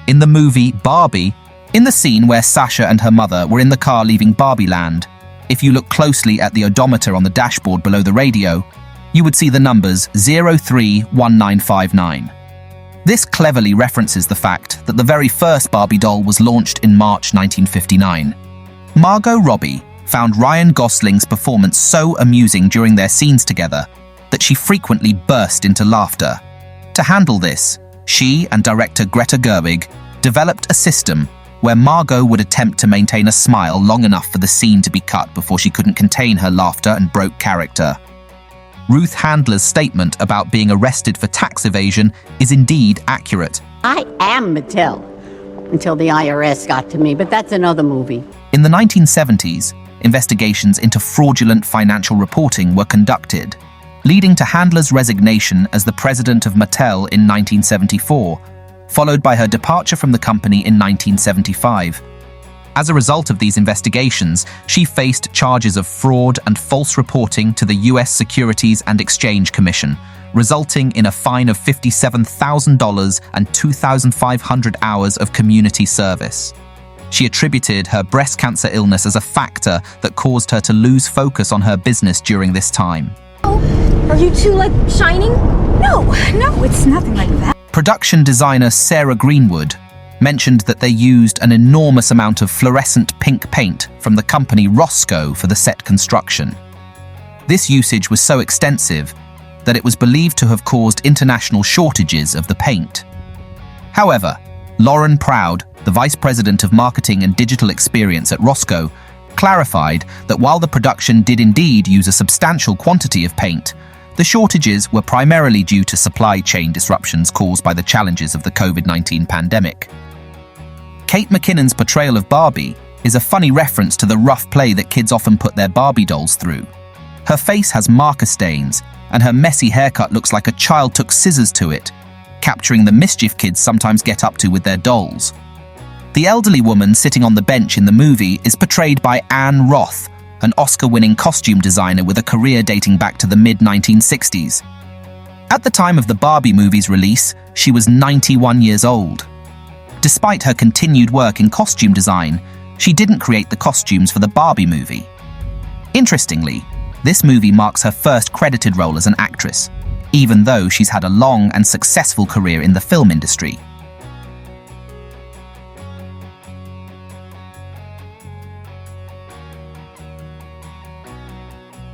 In the movie Barbie, in the scene where Sasha and her mother were in the car leaving Barbieland, if you look closely at the odometer on the dashboard below the radio, you would see the numbers 031959. This cleverly references the fact that the very first Barbie doll was launched in March 1959. Margot Robbie found Ryan Gosling's performance so amusing during their scenes together that she frequently burst into laughter. To handle this, she and director Greta Gerwig developed a system where Margot would attempt to maintain a smile long enough for the scene to be cut before she couldn't contain her laughter and broke character. Ruth Handler's statement about being arrested for tax evasion is indeed accurate. I am Mattel, until the IRS got to me, but that's another movie. In the 1970s, investigations into fraudulent financial reporting were conducted, leading to Handler's resignation as the president of Mattel in 1974, followed by her departure from the company in 1975. As a result of these investigations, she faced charges of fraud and false reporting to the U.S. Securities and Exchange Commission, resulting in a fine of $57,000 and 2,500 hours of community service. She attributed her breast cancer illness as a factor that caused her to lose focus on her business during this time. Oh, are you two, shining? No, it's nothing like that. Production designer Sarah Greenwood mentioned that they used an enormous amount of fluorescent pink paint from the company Roscoe for the set construction. This usage was so extensive that it was believed to have caused international shortages of the paint. However, Lauren Proud, the Vice President of Marketing and Digital Experience at Roscoe, clarified that while the production did indeed use a substantial quantity of paint, the shortages were primarily due to supply chain disruptions caused by the challenges of the COVID-19 pandemic. Kate McKinnon's portrayal of Barbie is a funny reference to the rough play that kids often put their Barbie dolls through. Her face has marker stains, and her messy haircut looks like a child took scissors to it, capturing the mischief kids sometimes get up to with their dolls. The elderly woman sitting on the bench in the movie is portrayed by Anne Roth, an Oscar-winning costume designer with a career dating back to the mid-1960s. At the time of the Barbie movie's release, she was 91 years old. Despite her continued work in costume design, she didn't create the costumes for the Barbie movie. Interestingly, this movie marks her first credited role as an actress, even though she's had a long and successful career in the film industry.